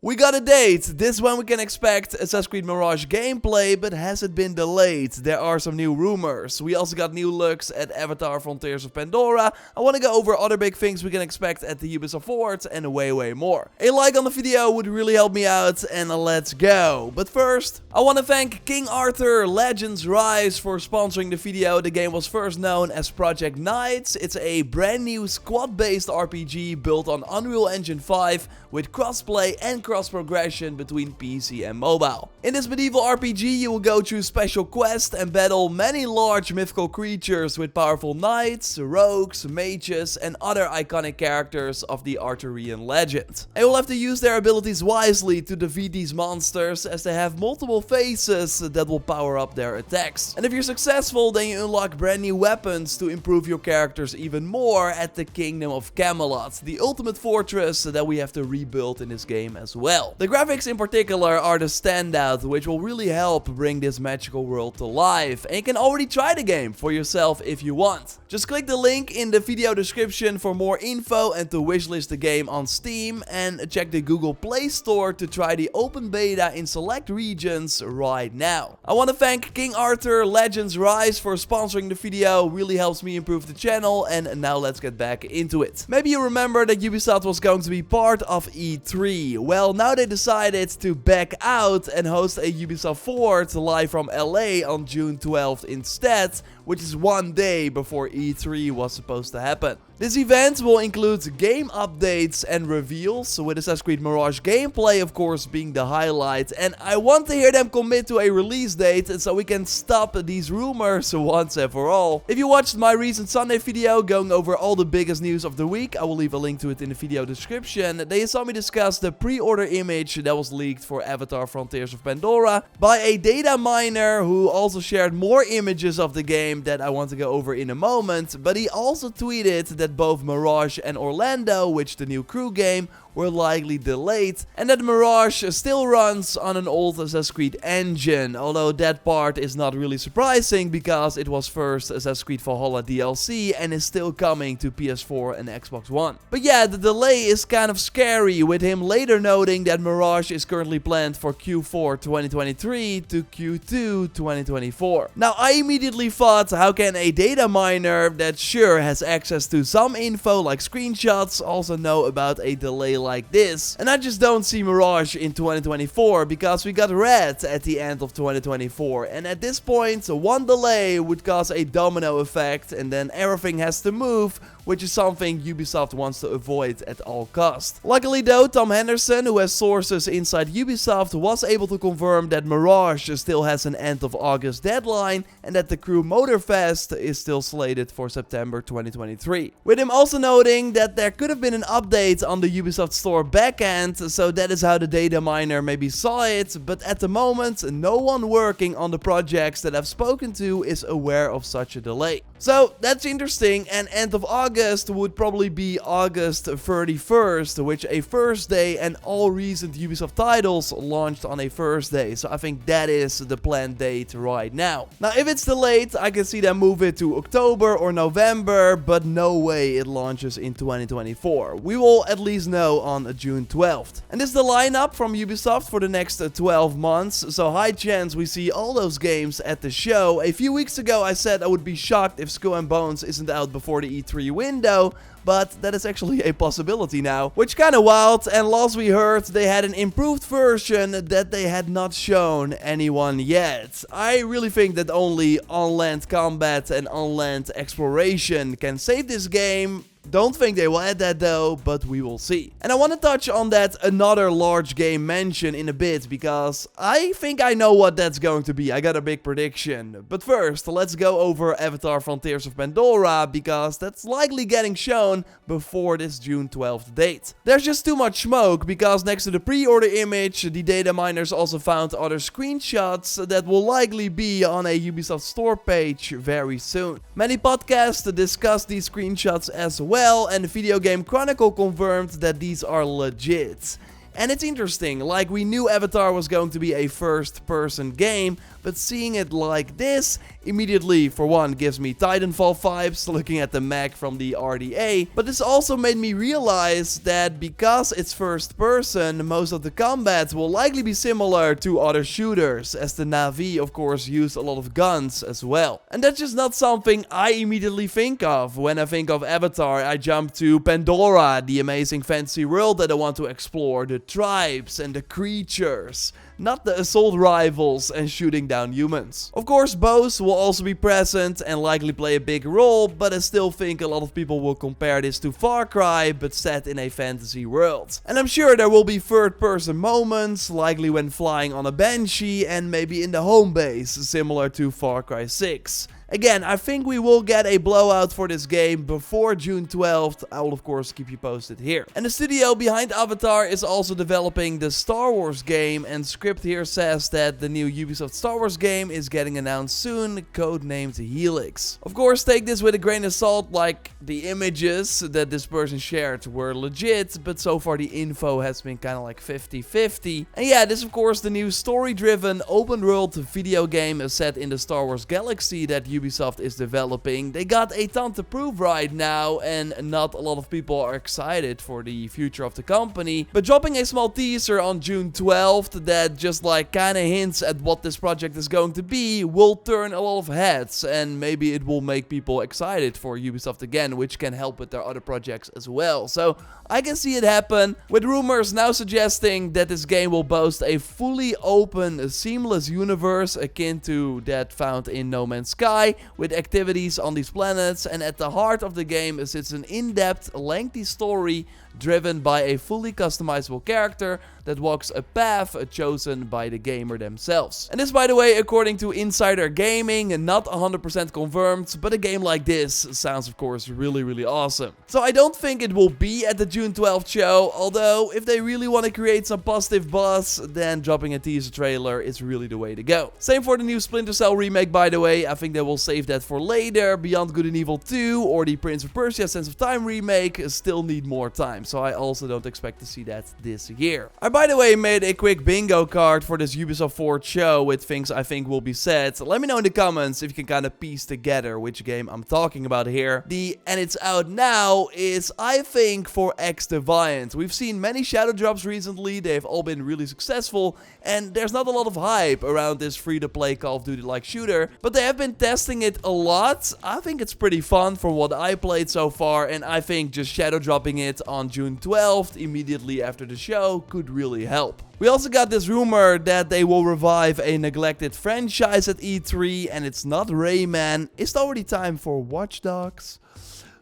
We got a date. This is when we can expect Assassin's Creed Mirage gameplay, but has it been delayed? There are some new rumors. We also got new looks at Avatar Frontiers of Pandora. I want to go over other big things we can expect at the Ubisoft Forward and way more. A like on the video would really help me out, and let's go. But first, I want to thank King Arthur Legends Rise for sponsoring the video. The game was first known as Project Knights. It's a brand new squad-based RPG built on Unreal Engine 5 with crossplay and cross-progression between PC and mobile. In this medieval RPG, you will go through special quests and battle many large mythical creatures with powerful knights, rogues, mages, and other iconic characters of the Arthurian legend. And you'll have to use their abilities wisely to defeat these monsters, as they have multiple phases that will power up their attacks. And if you're successful, then you unlock brand new weapons to improve your characters even more at the Kingdom of Camelot, the ultimate fortress that we have to rebuild in this game as well. The graphics in particular are the standout, which will really help bring this magical world to life, and you can already try the game for yourself if you want. Just click the link in the video description for more info and to wishlist the game on Steam, and check the Google Play Store to try the open beta in select regions right now. I want to thank King Arthur Legends Rise for sponsoring the video, really helps me improve the channel, and now let's get back into it. Maybe you remember that Ubisoft was going to be part of E3. Well, now they decided to back out and host a Ubisoft Forward live from LA on June 12th instead, which is one day before E3 was supposed to happen. This event will include game updates and reveals, with Assassin's Creed Mirage gameplay of course being the highlight, and I want to hear them commit to a release date so we can stop these rumors once and for all. If you watched my recent Sunday video going over all the biggest news of the week, I will leave a link to it in the video description. They saw me discuss the pre-order image that was leaked for Avatar Frontiers of Pandora by a data miner who also shared more images of the game that I want to go over in a moment, but he also tweeted that both Mirage and Orlando, which the new crew game, were likely delayed, and that Mirage still runs on an old Assassin's Creed engine, although that part is not really surprising because it was first Assassin's Creed Valhalla DLC and is still coming to PS4 and Xbox One. But yeah, the delay is kind of scary, with him later noting that Mirage is currently planned for Q4 2023 to Q2 2024. Now, I immediately thought, how can a data miner that sure has access to some info like screenshots also know about a delay like this? And I just don't see Mirage in 2024, because we got Red at the end of 2024, and at this point one delay would cause a domino effect and then everything has to move, which is something Ubisoft wants to avoid at all costs. Luckily though, Tom Henderson, who has sources inside Ubisoft, was able to confirm that Mirage still has an end of August deadline and that the Crew Motorfest is still slated for September 2023. With him also noting that there could have been an update on the Ubisoft Store backend, so that is how the data miner maybe saw it, but at the moment no one working on the projects that I've spoken to is aware of such a delay. So that's interesting, and end of August would probably be August 31st, which a Thursday, and all recent Ubisoft titles launched on a Thursday, so I think that is the planned date right now. Now if it's delayed, I can see them move it to October or November, but no way it launches in 2024. We will at least know on June 12th. And this is the lineup from Ubisoft for the next 12 months, so high chance we see all those games at the show. A few weeks ago I said I would be shocked if Skull and Bones isn't out before the E3 window, but that is actually a possibility now, which kinda wild. And last we heard, they had an improved version that they had not shown anyone yet. I really think that only on-land combat and on-land exploration can save this game. Don't think they will add that though, but we will see. And I want to touch on that another large game mention in a bit, because I think I know what that's going to be. I got a big prediction. But first, let's go over Avatar Frontiers of Pandora, because that's likely getting shown before this June 12th date. There's just too much smoke, because next to the pre-order image, the data miners also found other screenshots that will likely be on a Ubisoft store page very soon. Many podcasts discuss these screenshots as well, and the Video Game Chronicle confirmed that these are legit. And it's interesting, like we knew Avatar was going to be a first-person game, but seeing it like this immediately, for one, gives me Titanfall vibes looking at the mech from the RDA, but this also made me realize that because it's first person, most of the combat will likely be similar to other shooters, as the Na'vi of course use a lot of guns as well. And that's just not something I immediately think of. When I think of Avatar, I jump to Pandora, the amazing fantasy world that I want to explore, the tribes and the creatures, not the assault rifles and shooting down humans. Of course, bows will also be present and likely play a big role, but I still think a lot of people will compare this to Far Cry, but set in a fantasy world. And I'm sure there will be third-person moments, likely when flying on a Banshee and maybe in the home base, similar to Far Cry 6. Again, I think we will get a blowout for this game before June 12th. I will of course keep you posted here. And the studio behind Avatar is also developing the Star Wars game, and script here says that the new Ubisoft Star Wars game is getting announced soon, codenamed Helix. Of course, take this with a grain of salt, like the images that this person shared were legit, but so far the info has been kind of like 50-50. And yeah, this is of course the new story-driven open-world video game set in the Star Wars galaxy that Ubisoft is developing. They got a ton to prove right now, and not a lot of people are excited for the future of the company. But dropping a small teaser on June 12th that just like kinda hints at what this project is going to be will turn a lot of heads, and maybe it will make people excited for Ubisoft again, which can help with their other projects as well. So I can see it happen, with rumors now suggesting that this game will boast a fully open, seamless universe akin to that found in No Man's Sky, with activities on these planets, and at the heart of the game sits an in-depth, lengthy story driven by a fully customizable character that walks a path chosen by the gamer themselves. And this, by the way, according to Insider Gaming, and not 100% confirmed, but a game like this sounds of course really awesome. So I don't think it will be at the June 12th show, although if they really want to create some positive buzz, then dropping a teaser trailer is really the way to go. Same for the new Splinter Cell remake, by the way. I think they will save that for later. Beyond Good and Evil 2 or the Prince of Persia Sense of Time remake still need more time, so I also don't expect to see that this year. I, by the way, made a quick bingo card for this Ubisoft Forward show with things I think will be said. Let me know in the comments if you can kind of piece together which game I'm talking about here. The "and it's out now" is, I think, for X-Defiant. We've seen many shadow drops recently, they've all been really successful, and there's not a lot of hype around this free-to-play Call of Duty-like shooter, but they have been testing it a lot. I think it's pretty fun from what I played so far, and I think just shadow dropping it on June 12th, immediately after the show, could really help. We also got this rumor that they will revive a neglected franchise at E3, and it's not Rayman. Is it already time for Watch Dogs?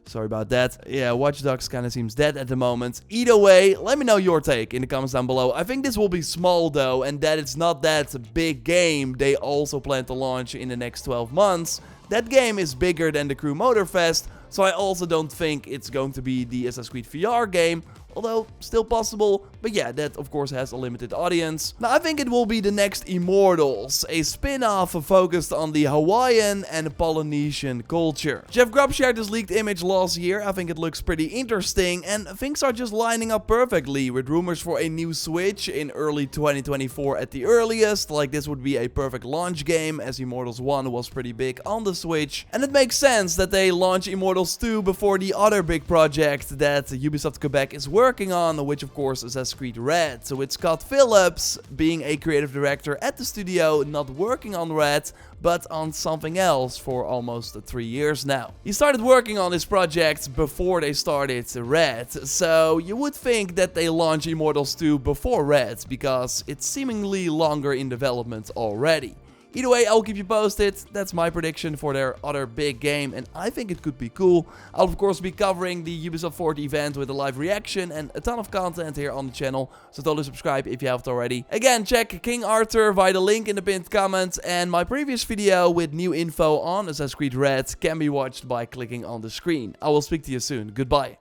Sorry about that. Yeah, Watch Dogs kind of seems dead at the moment. Either way, let me know your take in the comments down below. I think this will be small though, and that it's not that big game they also plan to launch in the next 12 months. That game is bigger than the Crew Motorfest, so I also don't think it's going to be the Assassin's Creed VR game, although still possible, but yeah, that of course has a limited audience. Now I think it will be the next Immortals, a spin-off focused on the Hawaiian and Polynesian culture. Jeff Grubb shared this leaked image last year. I think it looks pretty interesting, and things are just lining up perfectly, with rumors for a new Switch in early 2024 at the earliest. Like, this would be a perfect launch game, as Immortals 1 was pretty big on the Switch, and it makes sense that they launch Immortals 2 before the other big project that Ubisoft Quebec is working on, which of course is Assassin's Creed Red. So with Scott Phillips being a creative director at the studio, not working on Red, but on something else for almost 3 years now. He started working on this project before they started Red, so you would think that they launch Immortals 2 before Red, because it's seemingly longer in development already. Either way, I'll keep you posted. That's my prediction for their other big game, and I think it could be cool. I'll of course be covering the Ubisoft Forward event with a live reaction and a ton of content here on the channel, so totally subscribe if you haven't already. Again, check King Arthur via the link in the pinned comment, and my previous video with new info on Assassin's Creed Red can be watched by clicking on the screen. I will speak to you soon. Goodbye.